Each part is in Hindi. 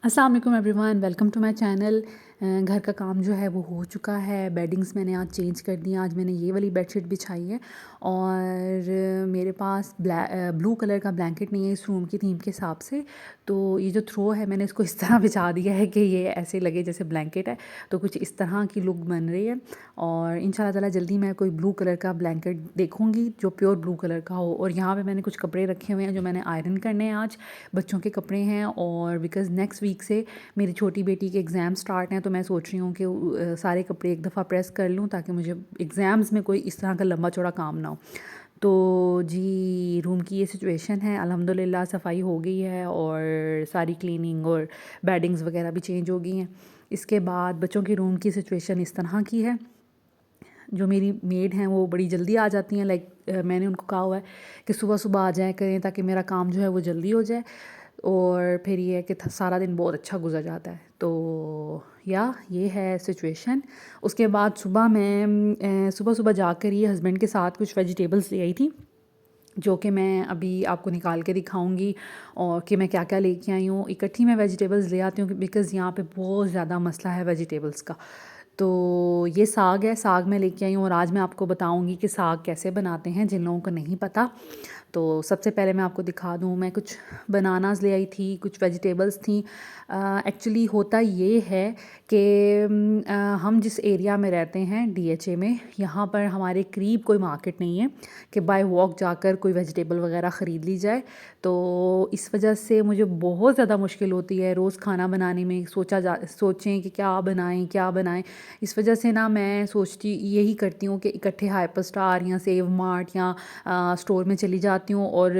अस्सलाम वालेकुम everyone, welcome to my channel. घर का काम जो है वो हो चुका है। बेडिंग्स मैंने आज चेंज कर दी। आज मैंने ये वाली बेडशीट बिछाई है और मेरे पास ब्लू कलर का ब्लैंकेट नहीं है इस रूम की थीम के हिसाब से। तो ये जो थ्रो है मैंने इसको इस तरह बिछा दिया है कि ये ऐसे लगे जैसे ब्लैंकेट है, तो कुछ इस तरह की लुक बन रही है। और इंशाल्लाह ताला जल्दी मैं कोई ब्लू कलर का ब्लैंकेट देखूँगी जो प्योर ब्लू कलर का हो। और यहाँ पे मैंने कुछ कपड़े रखे हुए हैं जो मैंने आयरन करने हैं। आज बच्चों के कपड़े हैं और बिकॉज़ नेक्स्ट वीक से मेरी छोटी बेटी के एग्ज़ाम स्टार्ट हैं, तो मैं सोच रही हूँ कि सारे कपड़े एक दफ़ा प्रेस कर लूँ ताकि मुझे एग्ज़ाम्स में कोई इस तरह का लंबा चौड़ा काम ना हो। तो जी, रूम की ये सिचुएशन है। अल्हम्दुलिल्लाह सफाई हो गई है और सारी क्लीनिंग और बेडिंग्स वगैरह भी चेंज हो गई हैं। इसके बाद बच्चों के रूम की सिचुएशन इस तरह की है। जो मेरी मेड हैं वो बड़ी जल्दी आ जाती हैं। मैंने उनको कहा हुआ है कि सुबह सुबह आ जाया करें ताकि मेरा काम जो है वो जल्दी हो जाए और फिर ये है कि सारा दिन बहुत अच्छा गुजर जाता है। तो ये है सिचुएशन। उसके बाद सुबह मैं सुबह सुबह जाकर ये हस्बैंड के साथ कुछ वेजिटेबल्स ले आई थी जो कि मैं अभी आपको निकाल के दिखाऊंगी और कि मैं क्या क्या लेके आई हूँ। इकट्ठी मैं वेजिटेबल्स ले आती हूँ बिकॉज़ यहाँ पे बहुत ज़्यादा मसला है वेजिटेबल्स का। तो ये साग है, साग मैं लेके आई हूँ और आज मैं आपको बताऊंगी कि साग कैसे बनाते हैं जिन लोगों को नहीं पता। तो सबसे पहले मैं आपको दिखा दूँ, मैं कुछ बनानास ले आई थी, कुछ वेजिटेबल्स थी। एक्चुअली होता ये है कि हम जिस एरिया में रहते हैं डीएचए में, यहाँ पर हमारे करीब कोई मार्केट नहीं है कि बाय वॉक जाकर कोई वेजिटेबल वगैरह ख़रीद ली जाए। तो इस वजह से मुझे बहुत ज़्यादा मुश्किल होती है रोज़ खाना बनाने में। सोचें कि क्या बनाएं। इस वजह से ना मैं सोचती यही करती हूँ कि इकट्ठे हाइपर स्टार या सेव मार्ट या स्टोर में चली जाती हूँ और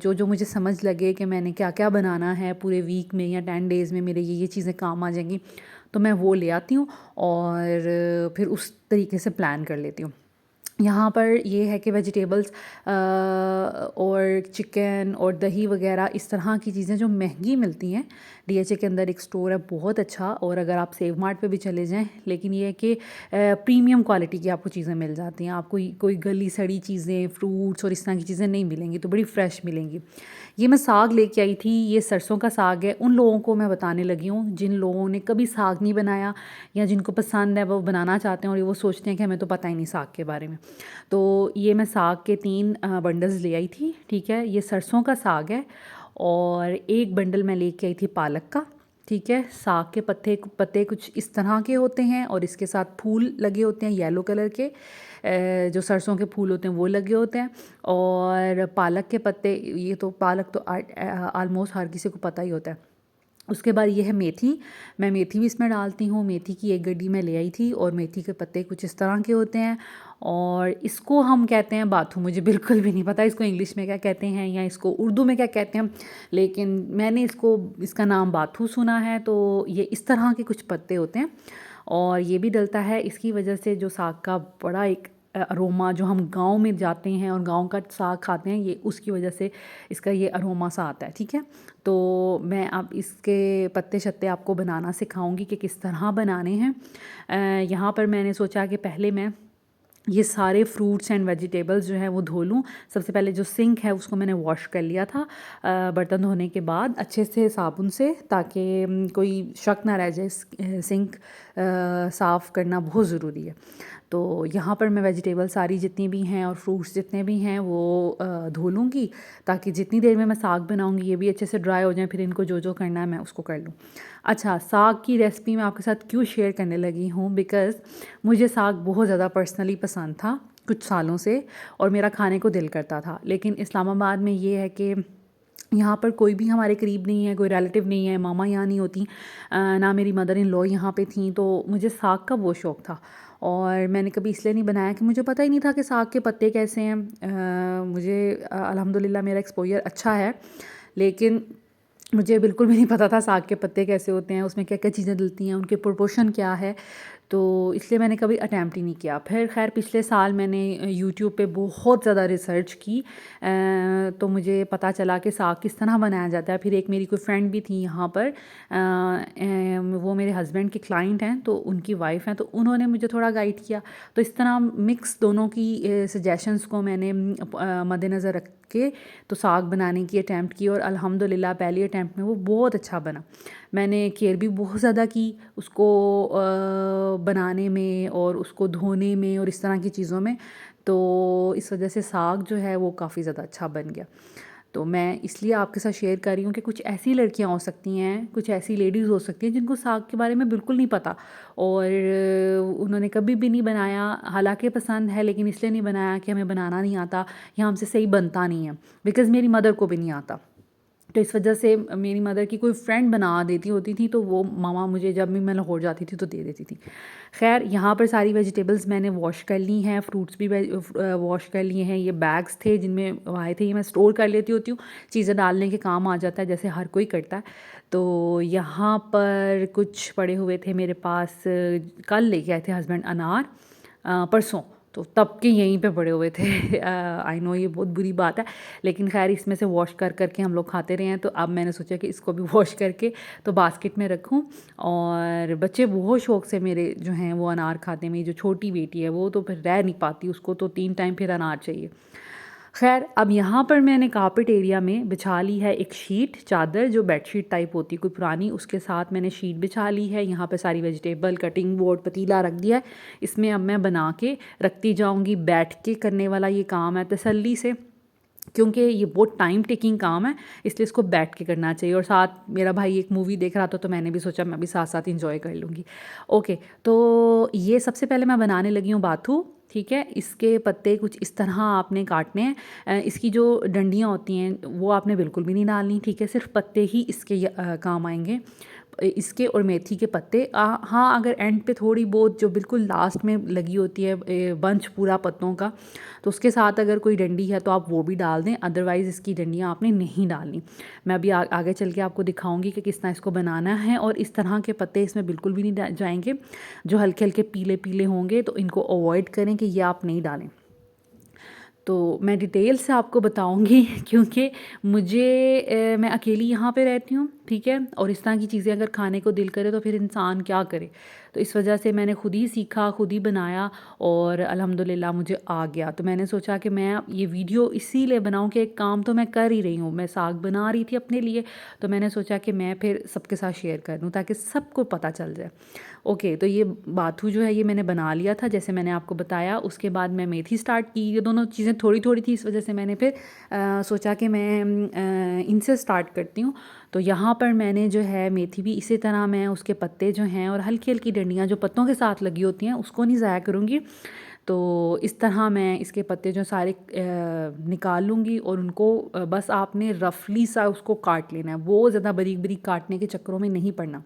जो जो मुझे समझ लगे कि मैंने क्या क्या बनाना है पूरे वीक में या 10 डेज़ में मेरे ये चीज़ें काम आ जाएंगी, तो मैं वो ले आती हूँ और फिर उस तरीके से प्लान कर लेती हूँ। यहाँ पर ये है कि वेजिटेबल्स और चिकन और दही वगैरह इस तरह की चीज़ें जो महंगी मिलती हैं। डीएचए के अंदर एक स्टोर है बहुत अच्छा, और अगर आप सेव मार्ट पे भी चले जाएं, लेकिन ये है कि प्रीमियम क्वालिटी की आपको चीज़ें मिल जाती हैं। आपको कोई गली सड़ी चीज़ें, फ्रूट्स और इस तरह की चीज़ें नहीं मिलेंगी, तो बड़ी फ्रेश मिलेंगी। ये मैं साग लेके आई थी, ये सरसों का साग है। उन लोगों को मैं बताने लगी हूँ जिन लोगों ने कभी साग नहीं बनाया या जिनको पसंद है वो बनाना चाहते हैं और वो सोचते हैं कि हमें तो पता ही नहीं साग के बारे में। तो ये मैं साग के 3 बंडल्स ले आई थी, ठीक है। ये सरसों का साग है और एक बंडल मैं लेके आई थी पालक का, ठीक है। साग के पत्ते कुछ इस तरह के होते हैं और इसके साथ फूल लगे होते हैं येलो कलर के। जो सरसों के फूल होते हैं वो लगे होते हैं। और पालक के पत्ते, ये तो पालक तो ऑलमोस्ट हर किसी को पता ही होता है। उसके बाद ये है मेथी। मैं मेथी भी इसमें डालती हूँ। मेथी की एक गड्डी मैं ले आई थी और मेथी के पत्ते कुछ इस तरह के होते हैं और इसको हम कहते हैं बाथू। मुझे बिल्कुल भी नहीं पता इसको इंग्लिश में क्या कहते हैं या इसको उर्दू में क्या कहते हैं, लेकिन मैंने इसका नाम बाथू सुना है। तो ये इस तरह के कुछ पत्ते होते हैं और ये भी डलता है। इसकी वजह से जो साग का बड़ा एक अरोमा, जो हम गांव में जाते हैं और गांव का साग खाते हैं, ये उसकी वजह से इसका ये अरोमा सा आता है, ठीक है। तो मैं अब इसके पत्ते शत्ते आपको बनाना सिखाऊंगी कि किस तरह बनाने हैं। यहाँ पर मैंने सोचा कि पहले मैं ये सारे फ्रूट्स एंड वेजिटेबल्स जो है वो धो लूँ। सबसे पहले जो सिंक है उसको मैंने वॉश कर लिया था बर्तन धोने के बाद अच्छे से साबुन से, ताकि कोई शक ना रह जाए। सिंक साफ़ करना बहुत ज़रूरी है। तो यहाँ पर मैं वेजिटेबल सारी जितनी भी हैं और फ्रूट्स जितने भी हैं वो धो लूँगी, ताकि जितनी देर में मैं साग बनाऊँगी ये भी अच्छे से ड्राई हो जाए, फिर इनको जो जो करना है मैं उसको कर लूँ। अच्छा, साग की रेसिपी मैं आपके साथ क्यों शेयर करने लगी हूँ, बिकॉज़ मुझे साग बहुत ज़्यादा पर्सनली पसंद था कुछ सालों से और मेरा खाने को दिल करता था। लेकिन इस्लामाबाद में ये है कि यहाँ पर कोई भी हमारे करीब नहीं है, कोई रिलेटिव नहीं है, मामा यहाँ नहीं होती, ना मेरी मदर इन लॉ यहाँ पे थी। तो मुझे साग का वो शौक़ था और मैंने कभी इसलिए नहीं बनाया कि मुझे पता ही नहीं था कि साग के पत्ते कैसे हैं। मुझे अल्हम्दुलिल्लाह मेरा एक्सपोजर अच्छा है, लेकिन मुझे बिल्कुल भी नहीं पता था साग के पत्ते कैसे होते हैं, उसमें क्या क्या चीज़ें डलती हैं, उनके प्रोपोर्शन क्या है। तो इसलिए मैंने कभी अटैम्प्ट ही नहीं किया। फिर खैर पिछले साल मैंने यूट्यूब पे बहुत ज़्यादा रिसर्च की, तो मुझे पता चला कि साग किस तरह बनाया जाता है। फिर एक मेरी कोई फ्रेंड भी थी यहाँ पर, वो मेरे हस्बैंड के क्लाइंट हैं, तो उनकी वाइफ़ हैं, तो उन्होंने मुझे थोड़ा गाइड किया। तो इस तरह मिक्स दोनों की सजेशंस को मैंने मद्देनज़र रख के तो साग बनाने की अटैम्प्ट की और अल्हम्दुलिल्लाह पहली अटैम्प्ट में वो बहुत अच्छा बना। मैंने केयर भी बहुत ज़्यादा की उसको बनाने में और उसको धोने में और इस तरह की चीज़ों में। तो इस वजह से साग जो है वो काफ़ी ज़्यादा अच्छा बन गया। तो मैं इसलिए आपके साथ शेयर कर रही हूँ कि कुछ ऐसी लड़कियाँ हो सकती हैं, कुछ ऐसी लेडीज़ हो सकती हैं जिनको साग के बारे में बिल्कुल नहीं पता और उन्होंने कभी भी नहीं बनाया, हालाँकि पसंद है लेकिन इसलिए नहीं बनाया कि हमें बनाना नहीं आता या हमसे सही बनता नहीं है, बिकॉज़ मेरी मदर को भी नहीं आता। तो इस वजह से मेरी मदर की कोई फ्रेंड बना देती होती थी, तो वो मामा मुझे जब भी मैं लाहौर जाती थी तो दे देती थी। ख़ैर यहाँ पर सारी वेजिटेबल्स मैंने वॉश कर ली हैं, फ्रूट्स भी वॉश कर लिए हैं। ये बैग्स थे जिनमें वो आए थे, ये मैं स्टोर कर लेती होती हूँ, चीज़ें डालने के काम आ जाता है जैसे हर कोई करता है। तो यहाँ पर कुछ पड़े हुए थे मेरे पास, कल लेके आए थे हस्बैंड अनार, परसों, तो तब के यहीं पे पड़े हुए थे। आई नो ये बहुत बुरी बात है, लेकिन खैर इसमें से वॉश कर करके हम लोग खाते रहे हैं, तो अब मैंने सोचा कि इसको भी वॉश करके तो बास्केट में रखूं। और बच्चे बहुत शौक़ से मेरे जो हैं वो अनार खाते हैं। मेरी जो छोटी बेटी है वो तो फिर रह नहीं पाती, उसको तो 3 टाइम फिर अनार चाहिए। खैर अब यहाँ पर मैंने कार्पेट एरिया में बिछा ली है एक शीट, चादर जो बेडशीट टाइप होती है कोई पुरानी, उसके साथ मैंने शीट बिछा ली है। यहाँ पे सारी वेजिटेबल, कटिंग बोर्ड, पतीला रख दिया है। इसमें अब मैं बना के रखती जाऊँगी। बैठ के करने वाला ये काम है तसल्ली से, क्योंकि ये बहुत टाइम टेकिंग काम है, इसलिए इसको बैठ के करना चाहिए। और साथ मेरा भाई एक मूवी देख रहा था तो मैंने भी सोचा मैं भी साथ साथ इंजॉय कर लूँगी। ओके, तो ये सबसे पहले मैं बनाने लगी हूँ बाथू। ठीक है, इसके पत्ते कुछ इस तरह आपने काटने हैं। इसकी जो डंडियाँ होती हैं वो आपने बिल्कुल भी नहीं डालनी। ठीक है, सिर्फ पत्ते ही इसके काम आएंगे, इसके और मेथी के पत्ते। हाँ, अगर एंड पे थोड़ी बहुत जो बिल्कुल लास्ट में लगी होती है बंच पूरा पत्तों का, तो उसके साथ अगर कोई डंडी है तो आप वो भी डाल दें, अदरवाइज़ इसकी डंडियाँ आपने नहीं डालनी। मैं अभी आगे चल के आपको दिखाऊंगी कि किस तरह इसको बनाना है। और इस तरह के पत्ते इसमें बिल्कुल भी नहीं जाएंगे, जो हल्के हल्के पीले पीले होंगे तो इनको अवॉइड करें कि ये आप नहीं डालें। तो मैं डिटेल से आपको बताऊंगी क्योंकि मैं अकेली यहाँ पे रहती हूँ। ठीक है, और इस तरह की चीज़ें अगर खाने को दिल करे तो फिर इंसान क्या करे। तो इस वजह से मैंने खुद ही सीखा, खुद ही बनाया और अल्हम्दुलिल्लाह मुझे आ गया। तो मैंने सोचा कि मैं ये वीडियो इसीलिए बनाऊं कि एक काम तो मैं कर ही रही हूँ, मैं साग बना रही थी अपने लिए, तो मैंने सोचा कि मैं फिर सबके साथ शेयर कर दूँ ताकि सबको पता चल जाए। ओके, तो ये बाथू जो है ये मैंने बना लिया था जैसे मैंने आपको बताया। उसके बाद मैं मेथी स्टार्ट की। ये दोनों चीज़ें थोड़ी थोड़ी थी, इस वजह से मैंने फिर सोचा कि मैं इनसे स्टार्ट करती हूँ। तो यहाँ पर मैंने जो है मेथी भी इसी तरह मैं उसके पत्ते जो हैं और हल्की हल्की डंडियाँ जो पत्तों के साथ लगी होती हैं उसको नहीं ज़ाया करूँगी। तो इस तरह मैं इसके पत्ते जो सारे निकाल लूँगी और उनको बस आपने रफली सा उसको काट लेना है, वो ज़्यादा बारीक बारीक काटने के चक्करों में नहीं पड़ना।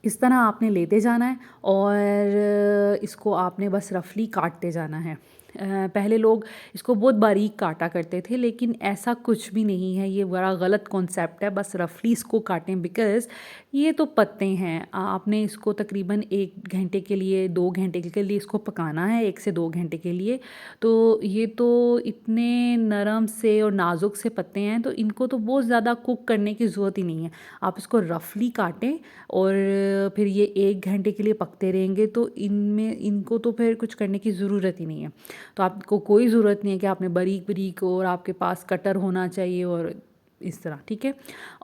इस तरह आपने लेते जाना है और इसको आपने बस रफली काटते जाना है। पहले लोग इसको बहुत बारीक काटा करते थे, लेकिन ऐसा कुछ भी नहीं है, ये बड़ा गलत कॉन्सेप्ट है। बस रफली इसको काटें, बिकॉज़ ये तो पत्ते हैं। आपने इसको तकरीबन 1 घंटे के लिए, 2 घंटे के लिए इसको पकाना है, 1 से 2 घंटे के लिए। तो ये तो इतने नरम से और नाजुक से पत्ते हैं, तो इनको तो बहुत ज़्यादा कुक करने की ज़रूरत ही नहीं है। आप इसको रफली काटें और फिर ये 1 घंटे के लिए पकते रहेंगे, तो इनको तो फिर कुछ करने की ज़रूरत ही नहीं है। तो आपको कोई ज़रूरत नहीं है कि आपने बारीक बारीक और आपके पास कटर होना चाहिए और इस तरह। ठीक है,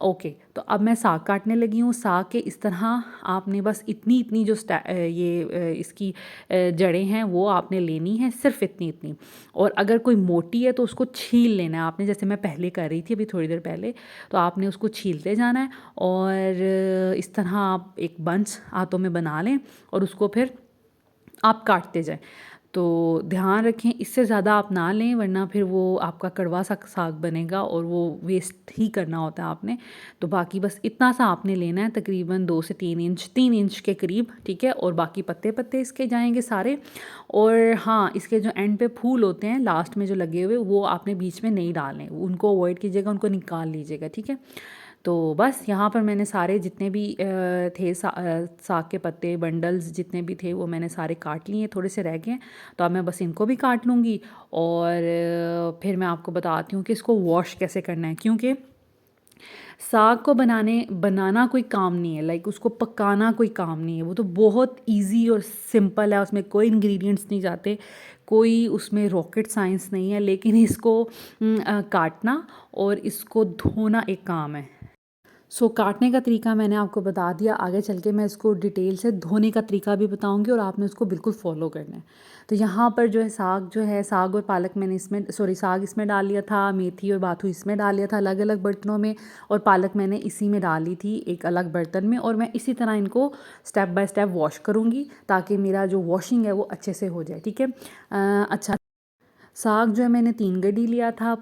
ओके। तो अब मैं साग काटने लगी हूँ। साग के इस तरह आपने बस इतनी इतनी जो इसकी जड़ें हैं वो आपने लेनी है, सिर्फ इतनी इतनी। और अगर कोई मोटी है तो उसको छील लेना है आपने, जैसे मैं पहले कर रही थी अभी थोड़ी देर पहले। तो आपने उसको छीलते जाना है और इस तरह आप एक बंच हाथों में बना लें और उसको फिर आप काटते जाएं। तो ध्यान रखें इससे ज़्यादा आप ना लें, वरना फिर वो आपका कड़वा सा साग बनेगा और वो वेस्ट ही करना होता है आपने। तो बाकी बस इतना सा आपने लेना है, तकरीबन 2 से 3 इंच, 3 इंच के करीब। ठीक है, और बाकी पत्ते पत्ते इसके जाएंगे सारे। और हाँ, इसके जो एंड पे फूल होते हैं लास्ट में जो लगे हुए, वो आपने बीच में नहीं डालने, उनको अवॉइड कीजिएगा, उनको निकाल लीजिएगा। ठीक है, तो बस यहाँ पर मैंने सारे जितने भी थे साग के पत्ते बंडल्स जितने भी थे वो मैंने सारे काट लिए, थोड़े से रह गए हैं। तो अब मैं बस इनको भी काट लूँगी और फिर मैं आपको बताती हूँ कि इसको वॉश कैसे करना है। क्योंकि साग को बनाना कोई काम नहीं है, लाइक उसको पकाना कोई काम नहीं है, वो तो बहुत इजी और सिंपल है, उसमें कोई इंग्रेडिएंट्स नहीं जाते, कोई उसमें रॉकेट साइंस नहीं है। लेकिन इसको काटना और इसको धोना एक काम है। काटने का तरीका मैंने आपको बता दिया, आगे चल के मैं इसको डिटेल से धोने का तरीका भी बताऊंगी और आपने उसको बिल्कुल फॉलो करना है। तो यहाँ पर जो है साग और पालक मैंने इसमें साग इसमें डाल लिया था, मेथी और बाथू इसमें डाल लिया था अलग अलग बर्तनों में, और पालक मैंने इसी में डाली थी एक अलग बर्तन में। और मैं इसी तरह इनको स्टेप बाय स्टेप वॉश करूँगी ताकि मेरा जो वॉशिंग है वो अच्छे से हो जाए, ठीक है। अच्छा, साग जो है मैंने 3 गड्डी लिया था,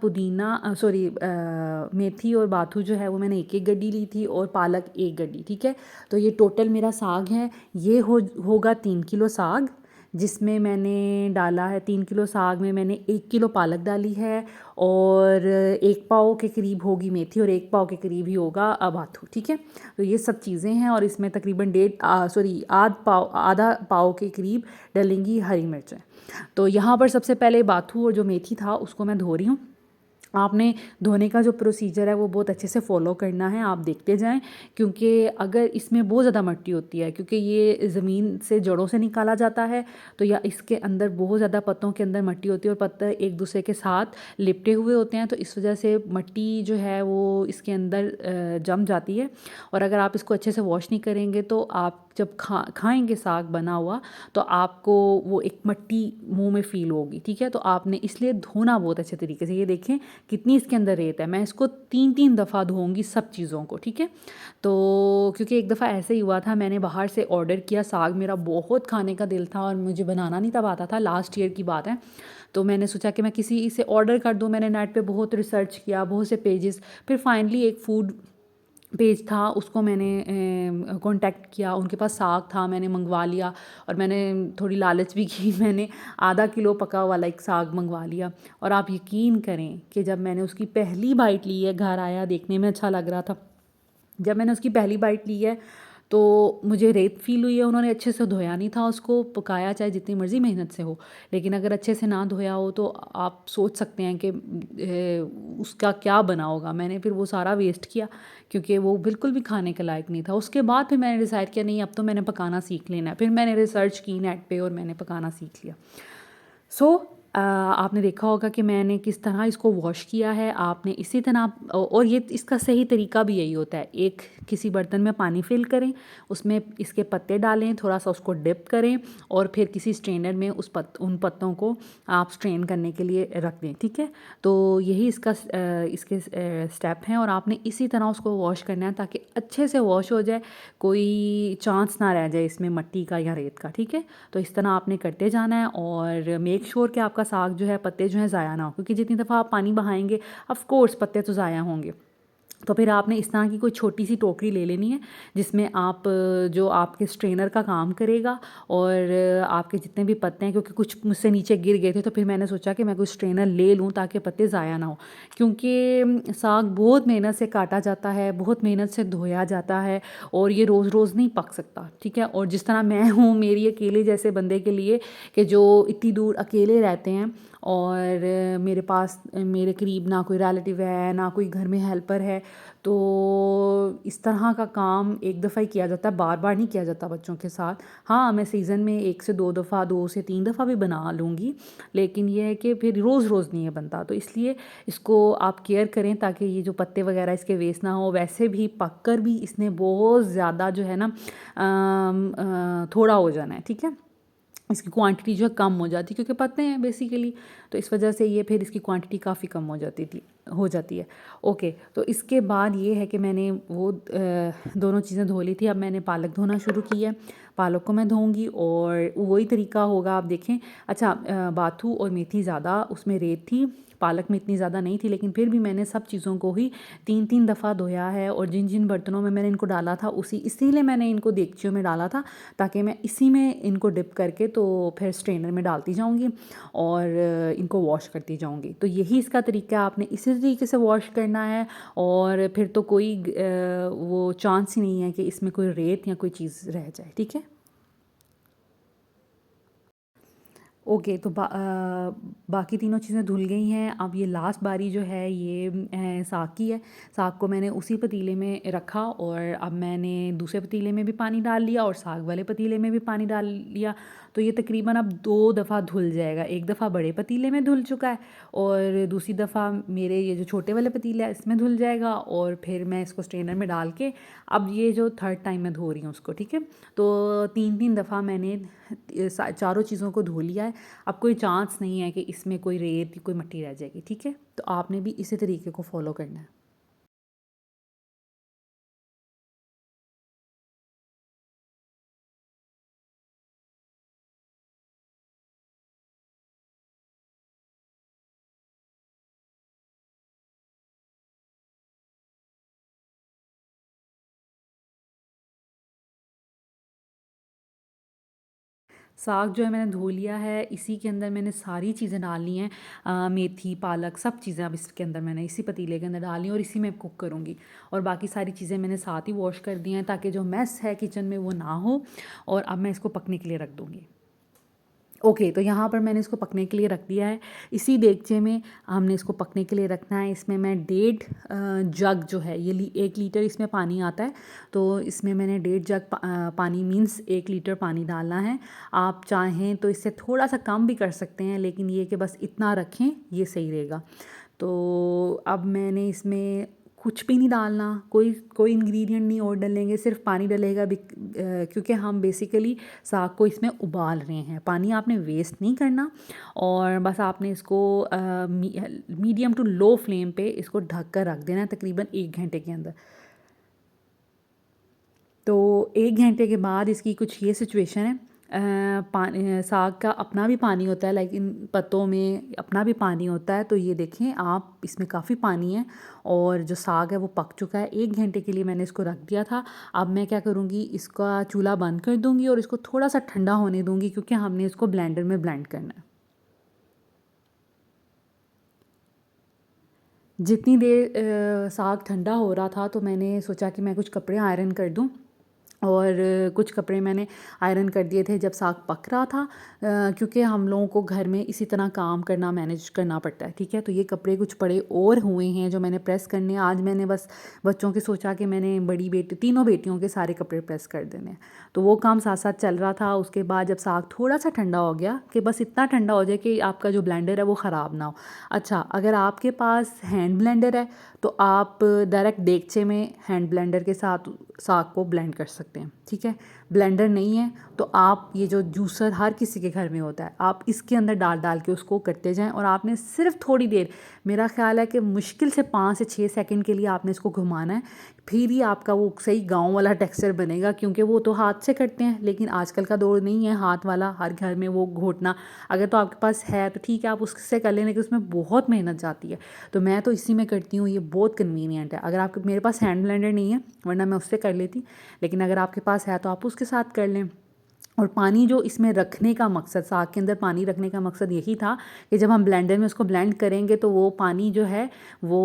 मेथी और बाथू जो है वो मैंने एक एक गड्डी ली थी, और पालक एक गड्डी, ठीक है। तो ये टोटल मेरा साग है, ये होगा 3 किलो साग, जिसमें मैंने डाला है 3 किलो साग में मैंने 1 किलो पालक डाली है, और 1 पाव के करीब होगी मेथी, और 1 पाव के करीब ही होगा बाथू, ठीक है। तो ये सब चीज़ें हैं, और इसमें तकरीबन आधा पाव के करीब डलेंगी हरी मिर्चें। तो यहाँ पर सबसे पहले बाथू और जो मेथी था उसको मैं धो रही हूँ। आपने धोने का जो प्रोसीजर है वो बहुत अच्छे से फॉलो करना है, आप देखते जाएं, क्योंकि अगर इसमें बहुत ज़्यादा मिट्टी होती है, क्योंकि ये ज़मीन से जड़ों से निकाला जाता है, तो या इसके अंदर बहुत ज़्यादा पत्तों के अंदर मिट्टी होती है, और पत्ते एक दूसरे के साथ लिपटे हुए होते हैं, तो इस वजह से मिट्टी जो है वो इसके अंदर जम जाती है। और अगर आप इसको अच्छे से वॉश नहीं करेंगे तो आप जब खाएंगे साग बना हुआ, तो आपको वो एक मिट्टी मुंह में फ़ील होगी, ठीक है। तो आपने इसलिए धोना बहुत अच्छे तरीके से, ये देखें कितनी इसके अंदर रेत है, मैं इसको 3 दफ़ा धोऊंगी सब चीज़ों को, ठीक है। तो क्योंकि एक दफ़ा ऐसे ही हुआ था, मैंने बाहर से ऑर्डर किया साग, मेरा बहुत खाने का दिल था और मुझे बनाना नहीं तब आता था, लास्ट ईयर की बात है। तो मैंने सोचा कि मैं किसी से ऑर्डर कर दूँ, मैंने नेट पे बहुत रिसर्च किया, बहुत से पेजेस, फिर फाइनली एक फूड पेज था, उसको मैंने कांटेक्ट किया, उनके पास साग था, मैंने मंगवा लिया, और मैंने थोड़ी लालच भी की, मैंने आधा किलो पका वाला एक साग मंगवा लिया। और आप यकीन करें कि जब मैंने उसकी पहली बाइट ली है, घर आया, देखने में अच्छा लग रहा था, जब मैंने उसकी पहली बाइट ली है तो मुझे रेत फील हुई है। उन्होंने अच्छे से धोया नहीं था, उसको पकाया चाहे जितनी मर्ज़ी मेहनत से हो, लेकिन अगर अच्छे से ना धोया हो तो आप सोच सकते हैं कि उसका क्या बना होगा। मैंने फिर वो सारा वेस्ट किया, क्योंकि वो बिल्कुल भी खाने के लायक नहीं था। उसके बाद फिर मैंने डिसाइड किया नहीं, अब तो मैंने पकाना सीख लेना है। फिर मैंने रिसर्च की नेट पे और मैंने पकाना सीख लिया। आपने देखा होगा कि मैंने किस तरह इसको वॉश किया है, आपने इसी तरह, और ये इसका सही तरीका भी यही होता है, एक किसी बर्तन में पानी फिल करें, उसमें इसके पत्ते डालें, थोड़ा सा उसको डिप करें, और फिर किसी स्ट्रेनर में उन पत्तों को आप स्ट्रेन करने के लिए रख दें, ठीक है। तो यही इसके स्टेप हैं, और आपने इसी तरह उसको वॉश करना है ताकि अच्छे से वॉश हो जाए, कोई चांस ना रह जाए इसमें मिट्टी का या रेत का, ठीक है। तो इस तरह आपने करते जाना है, और मेक श्योर कि आपका साग जो है, पत्ते जो हैं ज़ाया ना हो, क्योंकि जितनी दफ़ा आप पानी बहाएंगे ऑफ कोर्स पत्ते तो ज़ाया होंगे। तो फिर आपने इस तरह की कोई छोटी सी टोकरी ले लेनी है, जिसमें आप जो आपके स्ट्रेनर का काम करेगा, और आपके जितने भी पत्ते हैं, क्योंकि कुछ मुझसे नीचे गिर गए थे, तो फिर मैंने सोचा कि मैं कोई स्ट्रेनर ले लूँ ताकि पत्ते ज़ाया ना हो, क्योंकि साग बहुत मेहनत से काटा जाता है, बहुत मेहनत से धोया जाता है, और ये रोज़ रोज़ नहीं पक सकता, ठीक है। और जिस तरह मैं हूँ, मेरी अकेले जैसे बंदे के लिए, कि जो इतनी दूर अकेले रहते हैं, और मेरे पास मेरे करीब ना कोई रिलेटिव है, ना कोई घर में हेल्पर है, तो इस तरह का काम एक दफ़ा ही किया जाता है, बार बार नहीं किया जाता बच्चों के साथ। हाँ, मैं सीज़न में 1 से 2 दफ़ा, 2 से 3 दफ़ा भी बना लूँगी, लेकिन ये है कि फिर रोज़ रोज़ नहीं है बनता, तो इसलिए इसको आप केयर करें ताकि ये जो पत्ते वगैरह इसके वेस्ट ना हो। वैसे भी पक कर भी इसने बहुत ज़्यादा जो है ना थोड़ा हो जाना है, ठीक है। इसकी क्वांटिटी जो है कम हो जाती है, क्योंकि पत्ते हैं बेसिकली, तो इस वजह से ये फिर इसकी क्वांटिटी काफ़ी कम हो जाती है। ओके, तो इसके बाद ये है कि मैंने वो दोनों चीज़ें धो ली थी, अब मैंने पालक धोना शुरू की है। पालक को मैं धोऊंगी, और वही तरीका होगा, आप देखें। अच्छा, बाथू और मेथी ज़्यादा उसमें रेत थी, पालक में इतनी ज़्यादा नहीं थी, लेकिन फिर भी मैंने सब चीज़ों को ही 3 दफ़ा धोया है, और जिन जिन बर्तनों में मैंने इनको डाला था इसीलिए मैंने इनको देगचियों में डाला था, ताकि मैं इसी में इनको डिप करके तो फिर स्ट्रेनर में डालती जाऊंगी और इनको वॉश करती जाऊंगी। तो यही इसका तरीका है, आपने इसी तरीके से वॉश करना है, और फिर तो कोई वो चांस ही नहीं है कि इसमें कोई रेत या कोई चीज़ रह जाए, ठीक है। ओके, तो बाकी तीनों चीज़ें धुल गई हैं। अब ये लास्ट बारी जो है ये साग की है। साग को मैंने उसी पतीले में रखा और अब मैंने दूसरे पतीले में भी पानी डाल लिया और साग वाले पतीले में भी पानी डाल लिया। तो ये तकरीबन अब 2 दफ़ा धुल जाएगा। एक दफ़ा बड़े पतीले में धुल चुका है और दूसरी दफ़ा मेरे ये जो छोटे वाले पतीले हैं इसमें धुल जाएगा और फिर मैं इसको स्ट्रेनर में डाल के अब ये जो थर्ड टाइम मैं धो रही हूँ उसको, ठीक है। तो 3-3 दफ़ा मैंने चारों चीज़ों को धो लिया है। अब कोई चांस नहीं है कि इसमें कोई रेत कोई मिट्टी रह जाएगी, ठीक है। तो आपने भी इसी तरीके को फॉलो करना है। साग जो है मैंने धो लिया है, इसी के अंदर मैंने सारी चीज़ें डालनी हैं। मेथी, पालक सब चीज़ें अब इसके अंदर मैंने इसी पतीले के अंदर डालनी है और इसी में कुक करूँगी। और बाकी सारी चीज़ें मैंने साथ ही वॉश कर दी हैं ताकि जो मेस है किचन में वो ना हो। और अब मैं इसको पकने के लिए रख दूँगी। ओके, तो यहाँ पर मैंने इसको पकने के लिए रख दिया है। इसी देगचे में हमने इसको पकने के लिए रखना है। इसमें मैं 1.5 जग जो है ये 1 लीटर इसमें पानी आता है। तो इसमें मैंने 1.5 जग पानी मीन्स 1 लीटर पानी डालना है। आप चाहें तो इससे थोड़ा सा कम भी कर सकते हैं, लेकिन ये कि बस इतना रखें ये सही रहेगा। तो अब मैंने इसमें कुछ भी नहीं डालना, कोई कोई इंग्रेडिएंट नहीं और डलेंगे, सिर्फ पानी डलेगा क्योंकि हम बेसिकली साग को इसमें उबाल रहे हैं। पानी आपने वेस्ट नहीं करना और बस आपने इसको मीडियम टू लो फ्लेम पे इसको ढक कर रख देना है तकरीबन 1 घंटे के अंदर। तो 1 घंटे के बाद इसकी कुछ ये सिचुएशन है। पानी साग का अपना भी पानी होता है, लाइक इन पत्तों में अपना भी पानी होता है। तो ये देखें आप, इसमें काफ़ी पानी है और जो साग है वो पक चुका है। 1 घंटे के लिए मैंने इसको रख दिया था। अब मैं क्या करूँगी, इसका चूल्हा बंद कर दूँगी और इसको थोड़ा सा ठंडा होने दूँगी क्योंकि हमने इसको ब्लेंडर में ब्लेंड करना है। जितनी देर साग ठंडा हो रहा था तो मैंने सोचा कि मैं कुछ कपड़े आयरन कर दूँ और कुछ कपड़े मैंने आयरन कर दिए थे जब साग पक रहा था। क्योंकि हम लोगों को घर में इसी तरह काम करना, मैनेज करना पड़ता है, ठीक है। तो ये कपड़े कुछ पड़े और हुए हैं जो मैंने प्रेस करने हैं। आज मैंने बस बच्चों के सोचा कि मैंने बड़ी बेटी, तीनों बेटियों के सारे कपड़े प्रेस कर देने हैं। तो वो काम साथ साथ चल रहा था। उसके बाद जब साग थोड़ा सा ठंडा हो गया कि बस इतना ठंडा हो जाए कि आपका जो ब्लेंडर है वो ख़राब ना हो। अच्छा, अगर आपके पास हैंड ब्लेंडर है तो आप डायरेक्ट देगचे में हैंड ब्लेंडर के साथ साग को ब्लेंड कर सकते हैं, ठीक है। ब्लेंडर नहीं है तो आप ये जो जूसर हर किसी के घर में होता है, आप इसके अंदर डाल डाल के उसको करते जाएं और आपने सिर्फ थोड़ी देर, मेरा ख्याल है कि मुश्किल से 5 से 6 सेकंड के लिए आपने इसको घुमाना है। फिर ही आपका वो सही गाँव वाला टेक्सचर बनेगा, क्योंकि वो तो हाथ से करते हैं लेकिन आजकल का दौर नहीं है हाथ वाला, हर घर में वो घोटना। अगर तो आपके पास है तो ठीक है, आप उससे कर लें, लेकिन उसमें बहुत मेहनत जाती है। तो मैं तो इसी में करती हूँ, ये बहुत कन्वीनियंट है। अगर आपके, मेरे पास हैंड ब्लेंडर नहीं है वरना मैं उससे कर लेती, लेकिन अगर आपके पास है तो आप उसके साथ कर लें। और पानी जो इसमें रखने का मकसद, साग के अंदर पानी रखने का मकसद यही था कि जब हम ब्लेंडर में उसको ब्लेंड करेंगे तो वो पानी जो है वो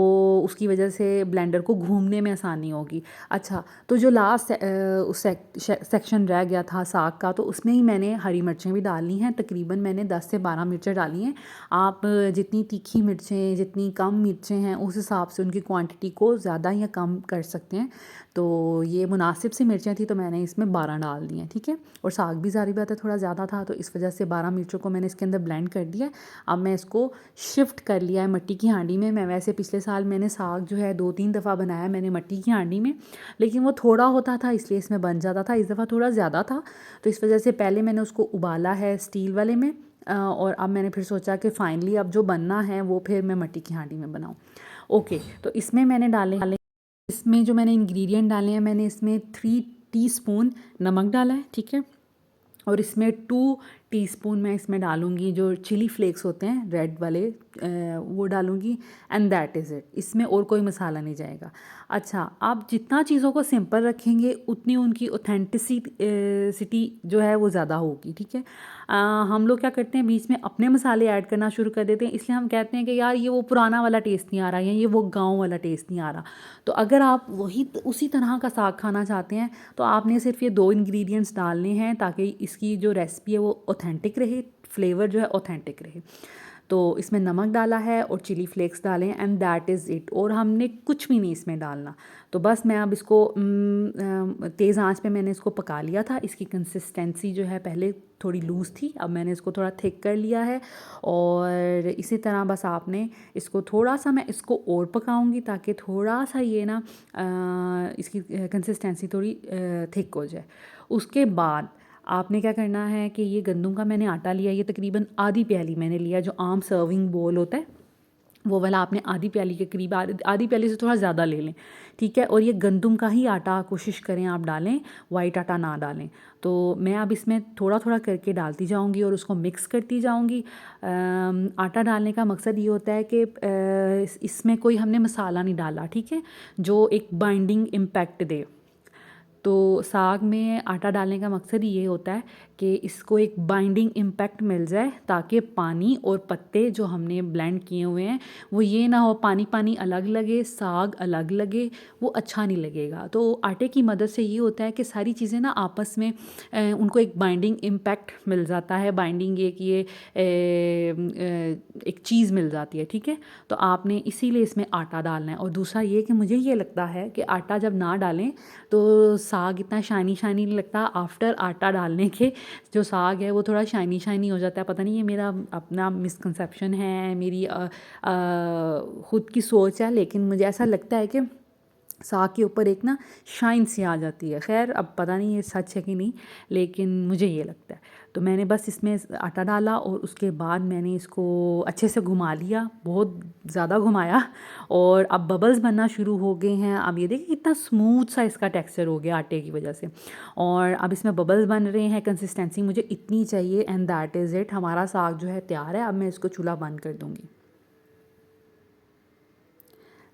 उसकी वजह से ब्लेंडर को घूमने में आसानी होगी। अच्छा, तो जो लास्ट उस सेक्शन रह गया था साग का, तो उसमें ही मैंने हरी मिर्चें भी डालनी हैं। तकरीबन मैंने 10 से 12 मिर्चें डाली हैं। आप जितनी तीखी मिर्चें, जितनी कम मिर्चें हैं उस हिसाब से उनकी क्वांटिटी को ज़्यादा या कम कर सकते हैं। तो ये मुनासिब सी मिर्चें थी तो मैंने इसमें 12 डाल दी हैं, ठीक है। और साग भी ज़ाहिर बात है थोड़ा ज़्यादा था तो इस वजह से 12 मिर्चों को मैंने इसके अंदर ब्लेंड कर दिया है। अब मैं इसको शिफ्ट कर लिया है मिट्टी की हांडी में। मैं वैसे पिछले साल मैंने साग जो है 2-3 दफ़ा बनाया मैंने मिट्टी की हांडी में, लेकिन वो थोड़ा होता था इसलिए इसमें बन जाता था। इस दफ़ा थोड़ा ज़्यादा था तो इस वजह से पहले मैंने उसको उबाला है स्टील वाले में, और अब मैंने फिर सोचा कि फ़ाइनली अब जो बनना है वो फिर मैं मिट्टी की हांडी में बनाऊँ। ओके, तो इसमें मैंने डाले, इसमें जो मैंने इंग्रेडिएंट डाले हैं, मैंने इसमें 3 टीस्पून नमक डाला है, ठीक है। और इसमें 2 टीस्पून मैं इसमें डालूँगी जो चिली फ्लेक्स होते हैं रेड वाले, वो डालूँगी एंड दैट इज़ इट। इसमें और कोई मसाला नहीं जाएगा। अच्छा, आप जितना चीज़ों को सिंपल रखेंगे उतनी उनकी ऑथेंटिसिटी जो है वो ज़्यादा होगी, ठीक है। हम लोग क्या करते हैं, बीच में अपने मसाले ऐड करना शुरू कर देते हैं, इसलिए हम कहते हैं कि यार ये वो पुराना वाला टेस्ट नहीं आ रहा या ये वो गाँव वाला टेस्ट नहीं आ रहा। तो अगर आप वही उसी तरह का साग खाना चाहते हैं तो आपने सिर्फ ये 2 इंग्रेडिएंट्स डालने हैं ताकि इसकी जो रेसिपी है वो ऑथेंटिक रहे, फ्लेवर जो है ऑथेंटिक रहे। तो इसमें नमक डाला है और चिली फ्लेक्स डाले एंड दैट इज़ इट, और हमने कुछ भी नहीं इसमें डालना। तो बस मैं अब इसको तेज़ आंच पे मैंने इसको पका लिया था। इसकी कंसिस्टेंसी जो है पहले थोड़ी लूज़ थी, अब मैंने इसको थोड़ा थिक कर लिया है। और इसी तरह बस आपने इसको थोड़ा सा, मैं इसको और पकाऊंगी ताकि थोड़ा सा ये ना इसकी कंसिस्टेंसी थोड़ी थिक हो जाए। उसके बाद आपने क्या करना है कि ये गंदम का मैंने आटा लिया, ये तकरीबन आधी प्याली मैंने लिया, जो आम सर्विंग बोल होता है वो वाला आपने आधी प्याली के करीब, आधी प्याली से थोड़ा ज़्यादा ले लें, ठीक है। और ये गंदम का ही आटा कोशिश करें आप डालें, वाइट आटा ना डालें। तो मैं अब इसमें थोड़ा थोड़ा करके डालती जाऊंगी और उसको मिक्स करती जाऊंगी। आटा डालने का मकसद ये होता है कि इसमें कोई हमने मसाला नहीं डाला, ठीक है, जो एक बाइंडिंग इम्पैक्ट दे। तो साग में आटा डालने का मकसद ये होता है कि इसको एक बाइंडिंग इम्पैक्ट मिल जाए, ताकि पानी और पत्ते जो हमने ब्लेंड किए हुए हैं वो ये ना हो पानी पानी अलग लगे, साग अलग लगे, वो अच्छा नहीं लगेगा। तो आटे की मदद से ये होता है कि सारी चीज़ें ना आपस में उनको एक बाइंडिंग इम्पैक्ट मिल जाता है, बाइंडिंग ये एक चीज़ मिल जाती है, ठीक है। तो आपने इसीलिए इसमें आटा डालना है। और दूसरा ये कि मुझे ये लगता है कि आटा जब ना डालें तो साग इतना शाइनी शाइनी नहीं लगता। आफ्टर आटा डालने के जो साग है वो थोड़ा शाइनी शाइनी हो जाता है। पता नहीं ये मेरा अपना मिसकंसेप्शन है, मेरी ख़ुद की सोच है, लेकिन मुझे ऐसा लगता है कि साग के ऊपर एक ना शाइन सी आ जाती है। खैर अब पता नहीं ये सच है कि नहीं, लेकिन मुझे ये लगता है। तो मैंने बस इसमें आटा डाला और उसके बाद मैंने इसको अच्छे से घुमा लिया, बहुत ज़्यादा घुमाया, और अब बबल्स बनना शुरू हो गए हैं। अब ये देखिए कितना स्मूथ सा इसका टेक्सचर हो गया आटे की वजह से, और अब इसमें बबल्स बन रहे हैं। कंसिस्टेंसी मुझे इतनी चाहिए एंड दैट इज़ इट। हमारा साग जो है तैयार है। अब मैं इसको चूल्हा बंद कर दूँगी।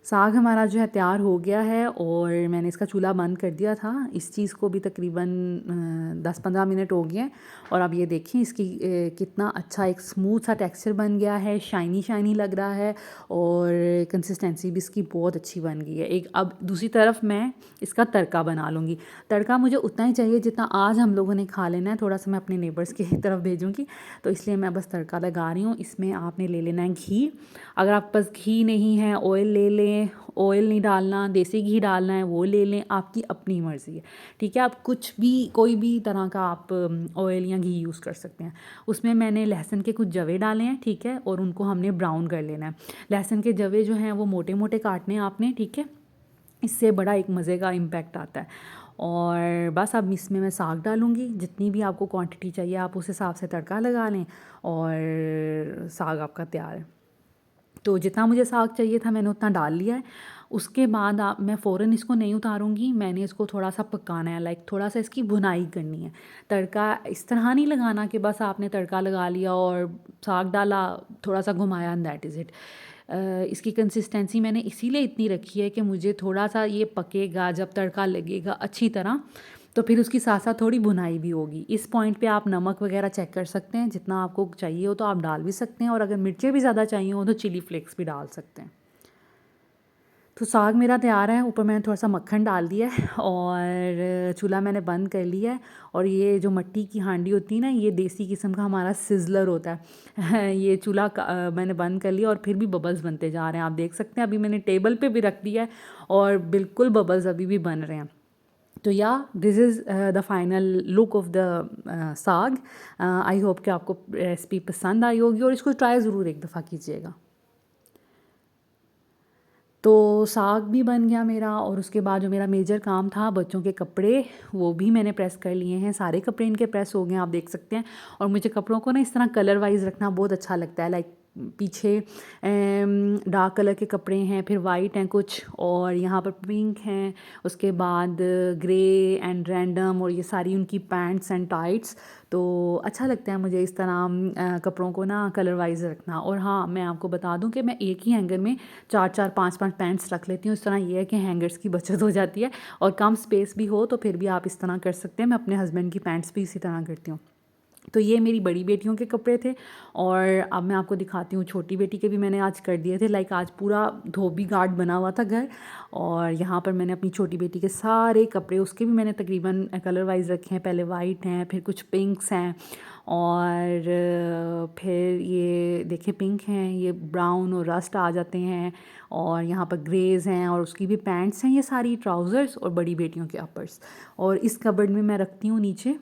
साग हमारा जो है तैयार हो गया है और मैंने इसका चूल्हा बंद कर दिया था। इस चीज़ को भी तकरीबन 10-15 मिनट हो गए हैं, और अब ये देखिए इसकी कितना अच्छा एक स्मूथ सा टेक्सचर बन गया है, शाइनी शाइनी लग रहा है, और कंसिस्टेंसी भी इसकी बहुत अच्छी बन गई है। एक अब दूसरी तरफ मैं इसका तड़का बना लूँगी। तड़का मुझे उतना ही चाहिए जितना आज हम लोगों ने खा लेना है, थोड़ा सा मैं अपने नेबर्स की तरफ भेजूँगी, तो इसलिए मैं बस तड़का लगा रही हूँ। इसमें आपने ले लेना है घी। अगर आपके पास घी नहीं है ऑयल ले लें, ऑयल नहीं डालना, देसी घी डालना है वो ले लें, आपकी अपनी मर्ज़ी है, ठीक है। आप कुछ भी कोई भी तरह का आप ऑयल या घी यूज़ कर सकते हैं। उसमें मैंने लहसुन के कुछ जवे डाले हैं, ठीक है, और उनको हमने ब्राउन कर लेना है। लहसुन के जवे जो हैं वो मोटे मोटे काटने हैं आपने, ठीक है, इससे बड़ा एक मज़े का इम्पैक्ट आता है। और बस अब इसमें मैं साग डालूँगी, जितनी भी आपको क्वांटिटी चाहिए आप उस हिसाब से तड़का लगा लें, और साग आपका तैयार है। तो जितना मुझे साग चाहिए था मैंने उतना डाल लिया है। उसके बाद मैं फ़ौरन इसको नहीं उतारूँगी, मैंने इसको थोड़ा सा पकाना है, लाइक थोड़ा सा इसकी भुनाई करनी है। तड़का इस तरह नहीं लगाना कि बस आपने तड़का लगा लिया और साग डाला, थोड़ा सा घुमाया एंड दैट इज़ इट। इसकी कंसिस्टेंसी मैंने इसीलिए इतनी रखी है कि मुझे थोड़ा सा ये पकेगा, जब तड़का लगेगा अच्छी तरह तो फिर उसकी साथ साथ थोड़ी भुनाई भी होगी। इस पॉइंट पे आप नमक वगैरह चेक कर सकते हैं, जितना आपको चाहिए हो तो आप डाल भी सकते हैं, और अगर मिर्चें भी ज़्यादा चाहिए हो तो चिली फ्लेक्स भी डाल सकते हैं। तो साग मेरा तैयार है। ऊपर मैंने थोड़ा सा मक्खन डाल दिया है और चूल्हा मैंने बंद कर लिया है। और ये जो मिट्टी की हांडी होती है ना, ये देसी किस्म का हमारा सिज़लर होता है ये चूल्हा मैंने बंद कर लिया और फिर भी बबल्स बनते जा रहे हैं। आप देख सकते हैं अभी मैंने टेबल पे भी रख दिया है और बिल्कुल बबल्स अभी भी बन रहे हैं। तो yeah this is the final look of the saag. I hope कि आपको रेसिपी पसंद आई होगी और इसको ट्राई ज़रूर एक दफ़ा कीजिएगा। तो साग भी बन गया मेरा, और उसके बाद जो मेरा मेजर काम था बच्चों के कपड़े, वो भी मैंने प्रेस कर लिए हैं। सारे कपड़े इनके प्रेस हो गए हैं, आप देख सकते हैं। और मुझे कपड़ों को ना इस तरह कलर वाइज रखना बहुत अच्छा लगता है। लाइक पीछे डार्क कलर के कपड़े हैं, फिर वाइट हैं कुछ, और यहाँ पर पिंक हैं, उसके बाद ग्रे एंड रैंडम, और ये सारी उनकी पैंट्स एंड टाइट्स। तो अच्छा लगता है मुझे इस तरह कपड़ों को ना कलर वाइज रखना। और हाँ, मैं आपको बता दूं कि मैं एक ही हैंगर में 4-4 5-5 पैंट्स रख लेती हूँ। इस तरह ये है कि हैंगर्स की बचत हो जाती है, और कम स्पेस भी हो तो फिर भी आप इस तरह कर सकते हैं। मैं अपने हस्बैंड की पैंट्स भी इसी तरह करती हूँ। तो ये मेरी बड़ी बेटियों के कपड़े थे। और अब मैं आपको दिखाती हूँ छोटी बेटी के भी मैंने आज कर दिए थे। लाइक आज पूरा धोबी घाट बना हुआ था घर, और यहाँ पर मैंने अपनी छोटी बेटी के सारे कपड़े, उसके भी मैंने तकरीबन कलर वाइज रखे हैं। पहले वाइट हैं, फिर कुछ पिंक्स हैं, और फिर ये देखिए पिंक हैं, ये ब्राउन और रस्ट आ जाते हैं, और यहाँ पर ग्रेज़ हैं, और उसकी भी पैंट्स हैं, ये सारी ट्राउज़र्स और बड़ी बेटियों के अपर्स। और इस कबर्ड में मैं रखती हूँ नीचे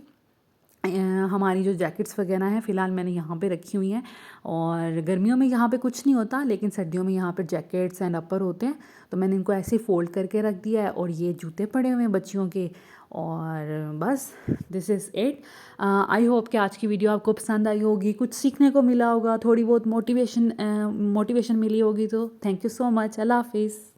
हमारी जो जैकेट्स वगैरह हैं, फ़िलहाल मैंने यहाँ पे रखी हुई हैं। और गर्मियों में यहाँ पे कुछ नहीं होता, लेकिन सर्दियों में यहाँ पे जैकेट्स एंड अपर होते हैं, तो मैंने इनको ऐसे फोल्ड करके रख दिया है। और ये जूते पड़े हुए हैं बच्चियों के, और बस this is it. I hope कि आज की वीडियो आपको पसंद आई होगी, कुछ सीखने को मिला होगा, थोड़ी बहुत मोटिवेशन मिली होगी। तो थैंक यू सो मच। अल्लाह हाफिज़।